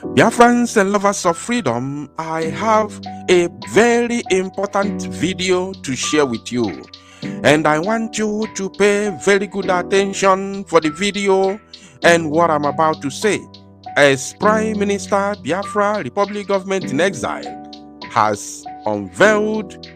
Biafrans and lovers of freedom, I have a very important video to share with you. And I want you to pay very good attention for the video and what I'm about to say. As Prime Minister Biafra Republic Government in Exile has unveiled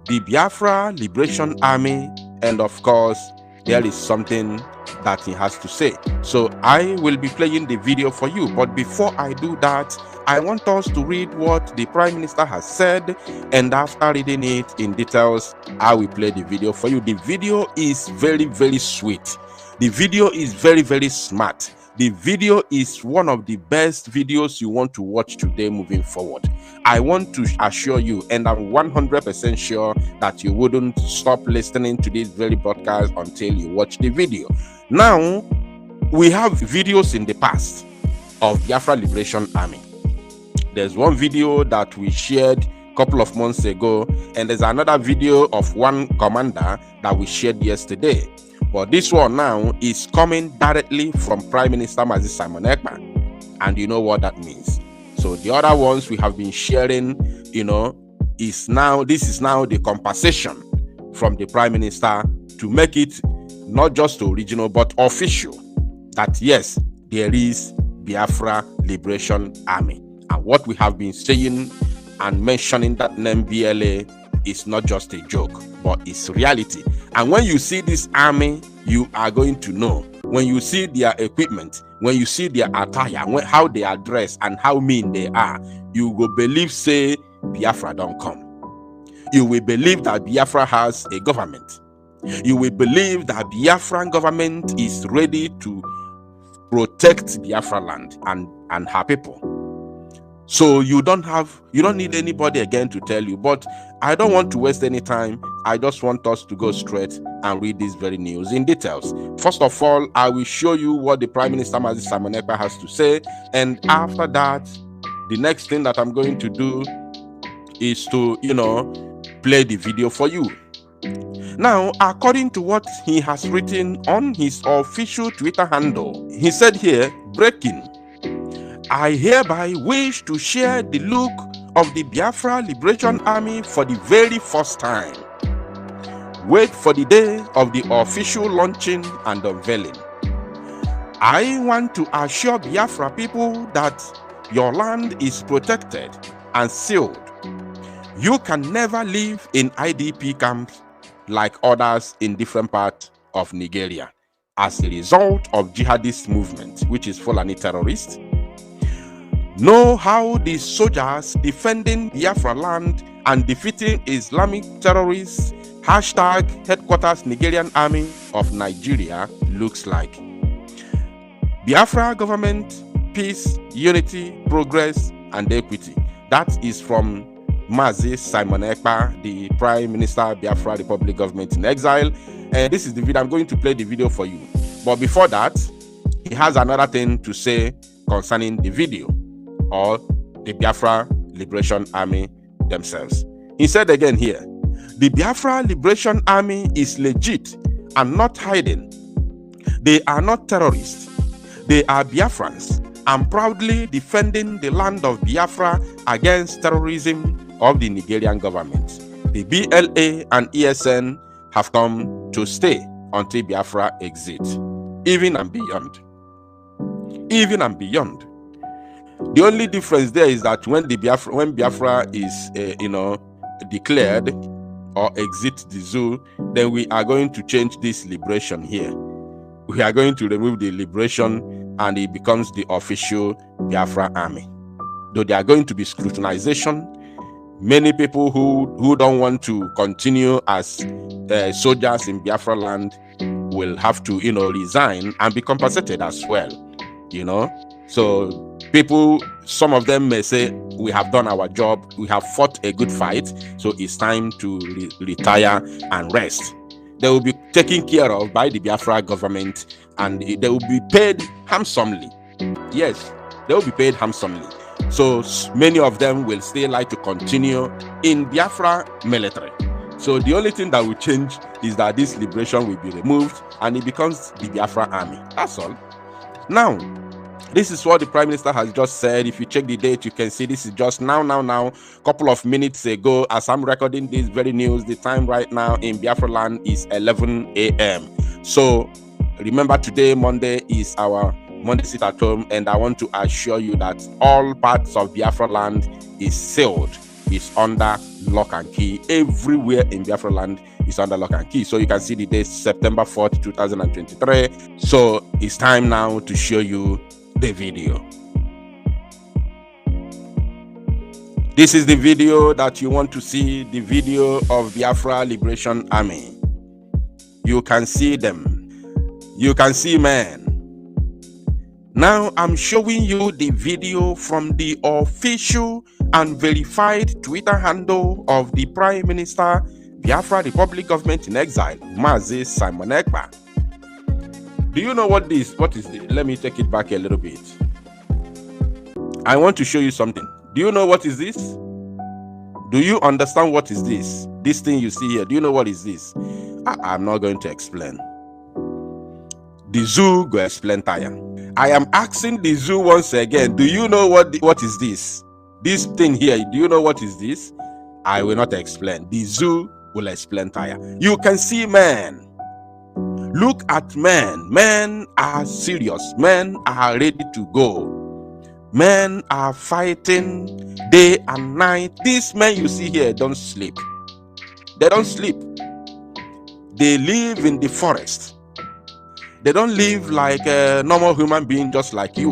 the Biafra Liberation Army, and of course, there is something that he has to say. So I will be playing the video for you. But before I do that, I want us to read what the Prime Minister has said, and after reading it in details, I will play the video for you. The video is very, very sweet. The video is very, very smart. The video is one of the best videos you want to watch today moving forward. I want to assure you, and I'm 100% sure that you wouldn't stop listening to this very broadcast until you watch the video. Now, we have videos in the past of Biafra Liberation Army. There's one video that we shared a couple of months ago, and there's another video of one commander that we shared yesterday. But this one now is coming directly from Prime Minister Mazi Simon Ekpa, and you know what that means. So the other ones we have been sharing, this is now the compensation from the Prime Minister to make it not just original but official that yes, there is Biafra Liberation Army. And what we have been saying and mentioning that name BLA is not just a joke, but it's reality. And when you see this army, you are going to know. When you see their equipment, when you see their attire, how they are dressed and how mean they are, you will believe, say, Biafra don't come. You will believe that Biafra has a government. You will believe that Biafran government is ready to protect Biafra land and her people. So you don't need anybody again to tell you. But I don't want to waste any time. I just want us to go straight and read this very news in details. First of all, I will show you what the Prime Minister Mazi Simon Ekpa has to say. And after that, the next thing that I'm going to do is to, play the video for you. Now, according to what he has written on his official Twitter handle, he said here, breaking: I hereby wish to share the look of the Biafra Liberation Army for the very first time. Wait for the day of the official launching and unveiling. I want to assure Biafra people that your land is protected and sealed. You can never live in IDP camps like others in different parts of Nigeria as a result of jihadist movement, which is Fulani terrorists. Know how the soldiers defending Biafra land and defeating Islamic terrorists #headquarters Nigerian Army of Nigeria looks like. Biafra government, peace, unity, progress, and equity. That is from Mazi Simon Ekpa, the Prime Minister Biafra Republic Government in Exile. And this is the video. I'm going to play the video for you. But before that, he has another thing to say concerning the video, or the Biafra Liberation Army themselves. He said again here, the Biafra Liberation Army is legit and not hiding. They are not terrorists. They are Biafrans and proudly defending the land of Biafra against terrorism of the Nigerian government. The BLA and ESN have come to stay until Biafra exits, even and beyond. Even and beyond. The only difference there is that when Biafra is, declared or exit the zoo, then we are going to change this liberation here. We are going to remove the liberation and it becomes the official Biafra army. Though there are going to be scrutinization, many people who don't want to continue as soldiers in Biafra land will have to, resign and be compensated as well, So people, some of them may say, we have done our job, we have fought a good fight, so it's time to retire and rest. They will be taken care of by the Biafra government and they will be paid handsomely. Yes, they will be paid handsomely. So many of them will still like to continue in Biafra military. So the only thing that will change is that this liberation will be removed and it becomes the Biafra army. That's all. Now, This is what the Prime Minister has just said. If you check the date, you can see this is just now, couple of minutes ago. As I'm recording this very news, the time right now in Biafra land is 11 a.m. So remember, today, Monday, is our Monday sit at home, and I want to assure you that all parts of Biafra land is sealed, is under lock and key. Everywhere in Biafra land is under lock and key. So you can see the date, September 4th, 2023. So it's time now to show you the video. This is the video that you want to see, the video of Biafra Liberation Army. You can see them. You can see men. Now I'm showing you the video from the official and verified Twitter handle of the Prime Minister, Biafra Republic Government in Exile, Mazi Simon Ekpa. Do you know what is this? Let me take it back a little bit. I want to show you something. Do you know what is this? Do you understand what is this? This thing you see here, do you know what is this? I'm not going to explain. The zoo go explain tire. I am asking the zoo once again, do you know what is this? This thing here, do you know what is this? I will not explain. The zoo will explain tire. You can see men. Look at men. Men are serious. Men are ready to go. Men are fighting day and night. These men you see here don't sleep. They don't sleep. They live in the forest. They don't live like a normal human being just like you.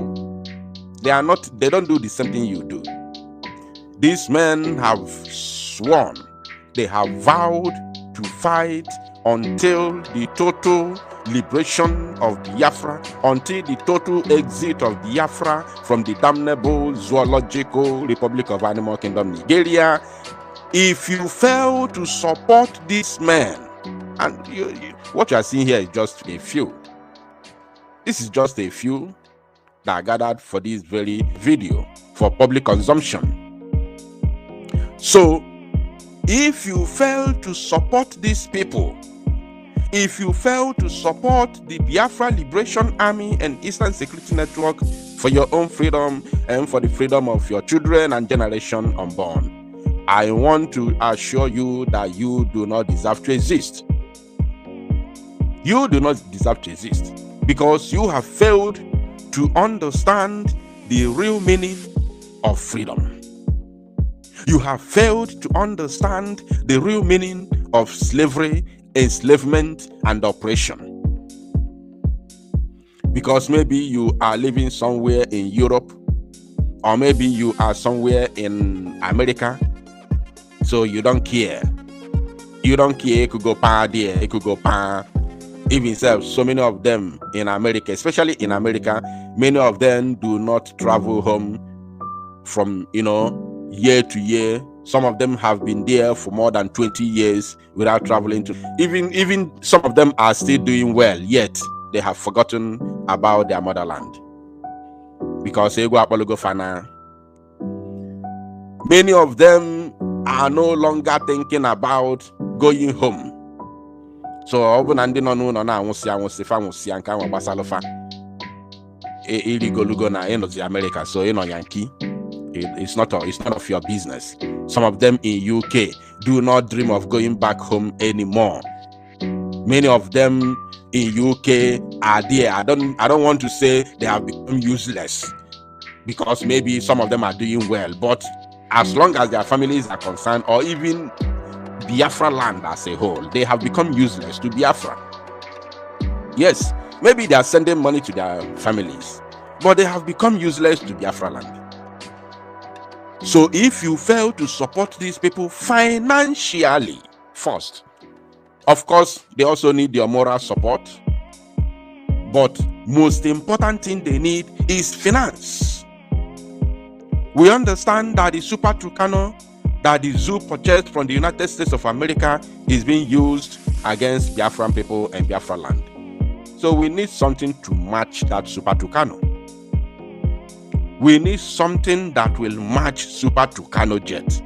They don't do the same thing you do. These men have sworn, they have vowed to fight until the total liberation of Biafra, until the total exit of Biafra from the damnable zoological Republic of Animal Kingdom, Nigeria. If you fail to support these men, and what you are seeing here is just a few. This is just a few that are gathered for this very video for public consumption. So, if you fail to support these people, if you fail to support the Biafra Liberation Army and Eastern Security Network for your own freedom and for the freedom of your children and generation unborn, I want to assure you that you do not deserve to exist. You do not deserve to exist because you have failed to understand the real meaning of freedom. You have failed to understand the real meaning of slavery, enslavement, and oppression. Because maybe you are living somewhere in Europe, or maybe you are somewhere in America, so you don't care. You don't care. It could go pan there, it could go pan. Even so many of them in America, especially in America, many of them do not travel home from, year to year. Some of them have been there for more than 20 years without traveling to. Even some of them are still doing well, yet they have forgotten about their motherland. Because many of them are no longer thinking about going home. So even and no na America, so Yankee. It's not of your business. Some of them in UK do not dream of going back home anymore. Many of them in UK are there. I don't want to say they have become useless, because maybe some of them are doing well, but as long as their families are concerned, or even Biafra land as a whole, they have become useless to Biafra. Yes, maybe they are sending money to their families, but they have become useless to Biafra land. So if you fail to support these people financially first, of course, they also need your moral support, but most important thing they need is finance. We understand that the Super Tucano that the zoo purchased from the United States of America is being used against Biafran people and Biafra land. So we need something to match that Super Tucano. We need something that will match Super Tucano jet.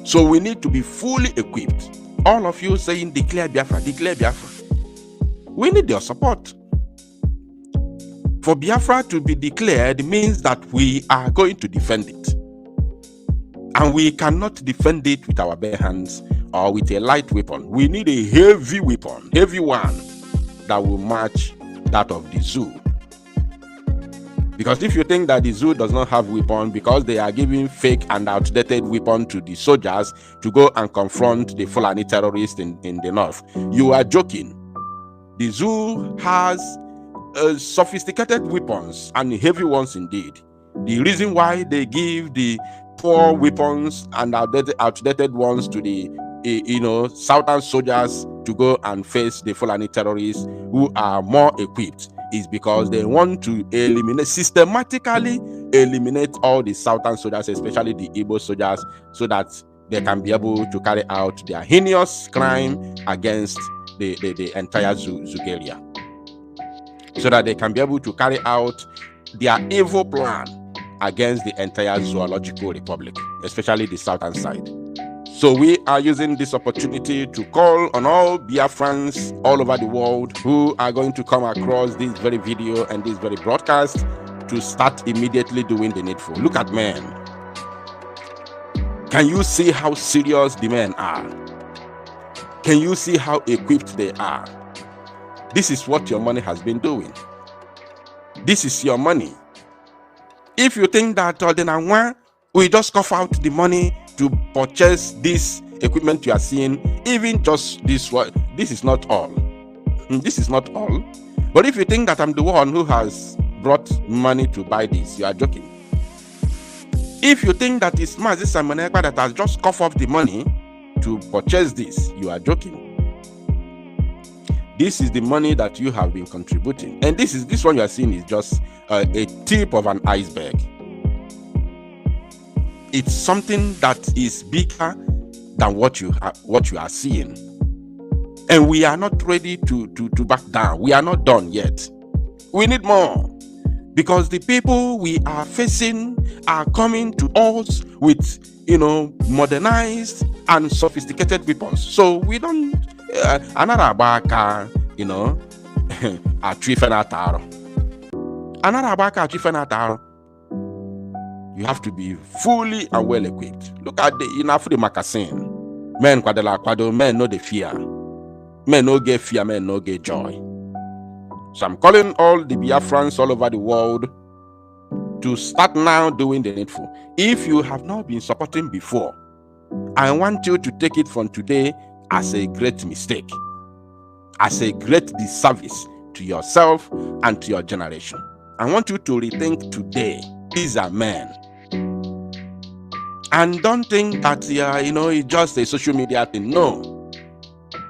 So we need to be fully equipped. All of you saying declare Biafra, declare Biafra. We need your support. For Biafra to be declared means that we are going to defend it. And we cannot defend it with our bare hands or with a light weapon. We need a heavy weapon, heavy one, that will match that of the zoo. Because if you think that the zoo does not have weapon because they are giving fake and outdated weapon to the soldiers to go and confront the Fulani terrorists in the north, you are joking. The zoo has sophisticated weapons and heavy ones indeed. The reason why they give the poor weapons and outdated ones to the southern soldiers to go and face the Fulani terrorists who are more equipped is because they want to systematically eliminate all the southern soldiers, especially the Igbo soldiers, so that they can be able to carry out their heinous crime against the entire Zugelia. So that they can be able to carry out their evil plan against the entire zoological republic, especially the southern side. So we are using this opportunity to call on all Biafrans all over the world who are going to come across this very video and this very broadcast to start immediately doing the needful. Look at men. Can you see how serious the men are? Can you see how equipped they are? This is what your money has been doing. This is your money. If you think that we just cough out the money to purchase this equipment you are seeing, even just this one, this is not all. This is not all. But if you think that I'm the one who has brought money to buy this, you are joking. If you think that it's Mazi Simon Ekpa that has just coughed off the money to purchase this, you are joking. This is the money that you have been contributing, and this one you are seeing is just a tip of an iceberg. It's something that is bigger than what you are seeing, and we are not ready to back down. We are not done yet. We need more, because the people we are facing are coming to us with modernized and sophisticated weapons. So we don't another baka you have to be fully and well equipped. Look at the Inafri Makasin. Men kwadela kwado, men no the fear. Men no get fear, men no get joy. So I'm calling all the Biafrans all over the world to start now doing the needful. If you have not been supporting before, I want you to take it from today as a great mistake, as a great disservice to yourself and to your generation. I want you to rethink today. These are men. And don't think that it's just a social media thing. No.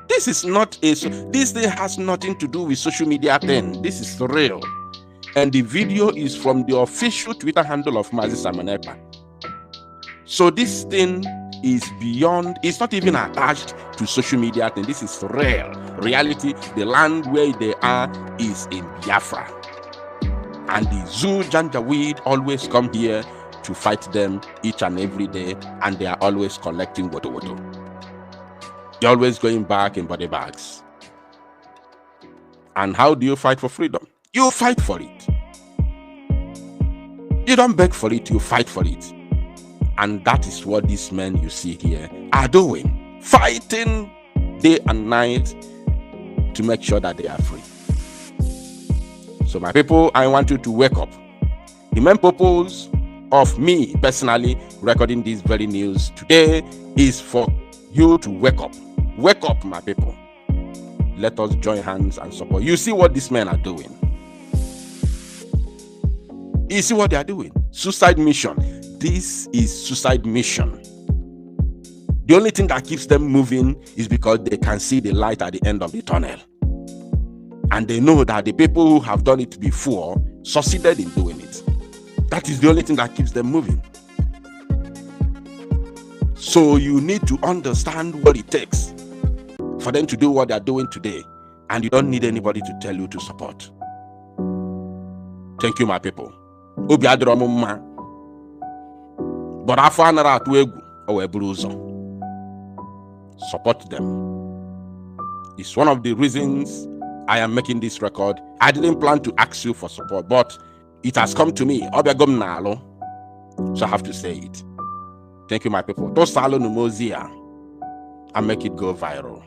This is not this thing has nothing to do with social media thing. This is real. And the video is from the official Twitter handle of Mazi Simon Ekpa. So this thing is beyond, it's not even attached to social media thing. This is real. Reality. The land where they are is in Biafra. And the Zoo Janjaweed always come here to fight them each and every day, and they are always collecting woto. They're always going back in body bags. And how do you fight for freedom? You fight for it. You don't beg for it, you fight for it. And that is what these men you see here are doing. Fighting day and night to make sure that they are free. So my people, I want you to wake up. The main purpose of me personally recording this very news today is for you to wake up. Wake up, my people. Let us join hands and support. You see what these men are doing. You see what they are doing. Suicide mission. This is suicide mission. The only thing that keeps them moving is because they can see the light at the end of the tunnel. And they know that the people who have done it before succeeded in doing it. That is the only thing that keeps them moving. So you need to understand what it takes for them to do what they are doing today. And you don't need anybody to tell you to support. Thank you, my people. But support them. It's one of the reasons I am making this record. I didn't plan to ask you for support, but it has come to me. So I have to say it. Thank you, my people. To salo numozia and make it go viral.